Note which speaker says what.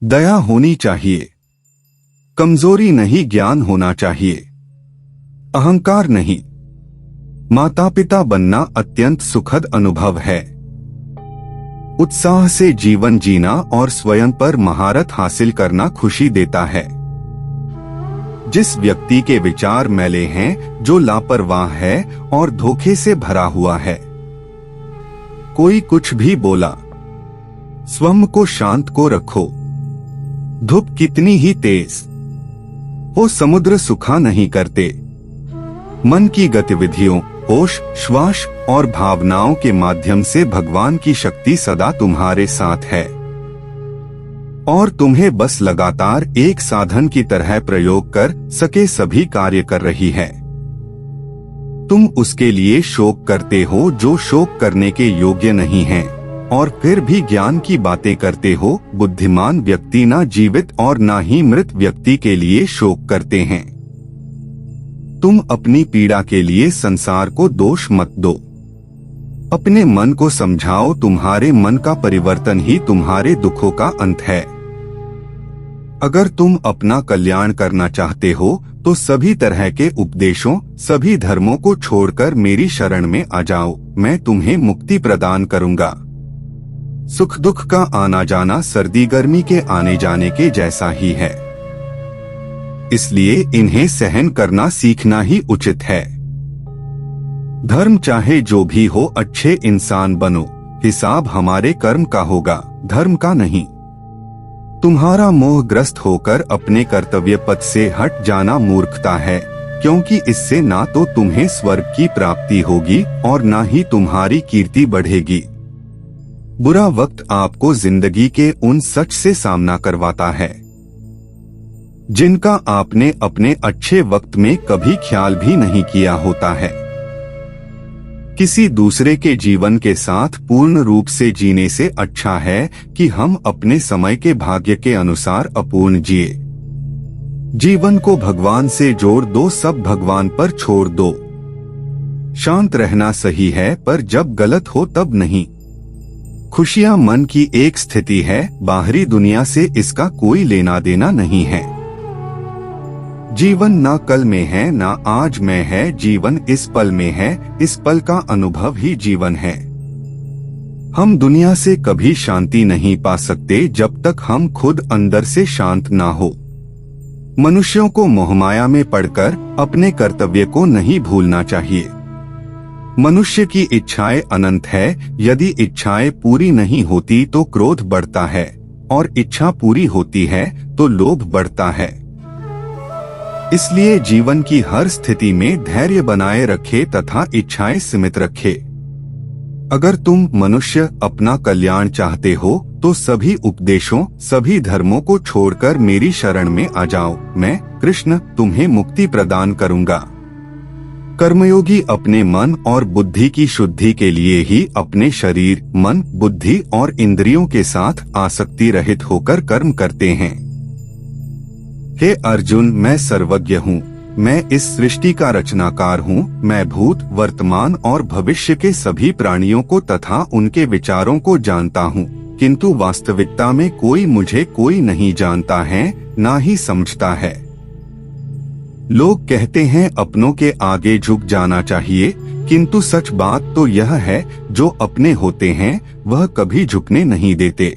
Speaker 1: दया होनी चाहिए। कमजोरी नहीं, ज्ञान होना चाहिए, अहंकार नहीं। माता पिता बनना अत्यंत सुखद अनुभव है। उत्साह से जीवन जीना और स्वयं पर महारत हासिल करना खुशी देता है। जिस व्यक्ति के विचार मैले हैं, जो लापरवाह है और धोखे से भरा हुआ है, कोई कुछ भी बोला, स्वयं को शांत को रखो। धूप कितनी ही तेज हो, समुद्र सुखा नहीं करते। मन की गतिविधियों, होश, श्वास और भावनाओं के माध्यम से भगवान की शक्ति सदा तुम्हारे साथ है और तुम्हें बस लगातार एक साधन की तरह प्रयोग कर सके सभी कार्य कर रही है। तुम उसके लिए शोक करते हो जो शोक करने के योग्य नहीं है, और फिर भी ज्ञान की बातें करते हो। बुद्धिमान व्यक्ति ना जीवित और ना ही मृत व्यक्ति के लिए शोक करते हैं। तुम अपनी पीड़ा के लिए संसार को दोष मत दो। अपने मन को समझाओ, तुम्हारे मन का परिवर्तन ही तुम्हारे दुखों का अंत है। अगर तुम अपना कल्याण करना चाहते हो तो सभी तरह के उपदेशों, सभी धर्मों को छोड़कर मेरी शरण में आ जाओ। मैं तुम्हें मुक्ति प्रदान करूंगा। सुख दुख का आना जाना सर्दी गर्मी के आने जाने के जैसा ही है, इसलिए इन्हें सहन करना सीखना ही उचित है। धर्म चाहे जो भी हो, अच्छे इंसान बनो। हिसाब हमारे कर्म का होगा, धर्म का नहीं। तुम्हारा मोहग्रस्त होकर अपने कर्तव्य पथ से हट जाना मूर्खता है, क्योंकि इससे ना तो तुम्हें स्वर्ग की प्राप्ति होगी और ना ही तुम्हारी कीर्ति बढ़ेगी। बुरा वक्त आपको जिंदगी के उन सच से सामना करवाता है जिनका आपने अपने अच्छे वक्त में कभी ख्याल भी नहीं किया होता है। किसी दूसरे के जीवन के साथ पूर्ण रूप से जीने से अच्छा है कि हम अपने समय के भाग्य के अनुसार अपूर्ण जिए। जीवन को भगवान से जोड़ दो, सब भगवान पर छोड़ दो। शांत रहना सही है, पर जब गलत हो तब नहीं। खुशियां मन की एक स्थिति है, बाहरी दुनिया से इसका कोई लेना देना नहीं है। जीवन ना कल में है ना आज में है, जीवन इस पल में है। इस पल का अनुभव ही जीवन है। हम दुनिया से कभी शांति नहीं पा सकते जब तक हम खुद अंदर से शांत ना हो। मनुष्यों को मोहमाया में पड़कर अपने कर्तव्य को नहीं भूलना चाहिए। मनुष्य की इच्छाएं अनंत है। यदि इच्छाएं पूरी नहीं होती तो क्रोध बढ़ता है, और इच्छा पूरी होती है तो लोभ बढ़ता है। इसलिए जीवन की हर स्थिति में धैर्य बनाए रखे तथा इच्छाएं सीमित रखे। अगर तुम मनुष्य अपना कल्याण चाहते हो तो सभी उपदेशों, सभी धर्मों को छोड़कर मेरी शरण में आ जाओ। मैं कृष्ण तुम्हें मुक्ति प्रदान करूंगा। कर्मयोगी अपने मन और बुद्धि की शुद्धि के लिए ही अपने शरीर, मन, बुद्धि और इंद्रियों के साथ आसक्ति रहित होकर कर्म करते हैं। हे अर्जुन, मैं सर्वज्ञ हूँ। मैं इस सृष्टि का रचनाकार हूँ। मैं भूत, वर्तमान और भविष्य के सभी प्राणियों को तथा उनके विचारों को जानता हूँ, किंतु वास्तविकता में कोई नहीं जानता है, ना ही समझता है। लोग कहते हैं अपनों के आगे झुक जाना चाहिए, किंतु सच बात तो यह है, जो अपने होते हैं वह कभी झुकने नहीं देते।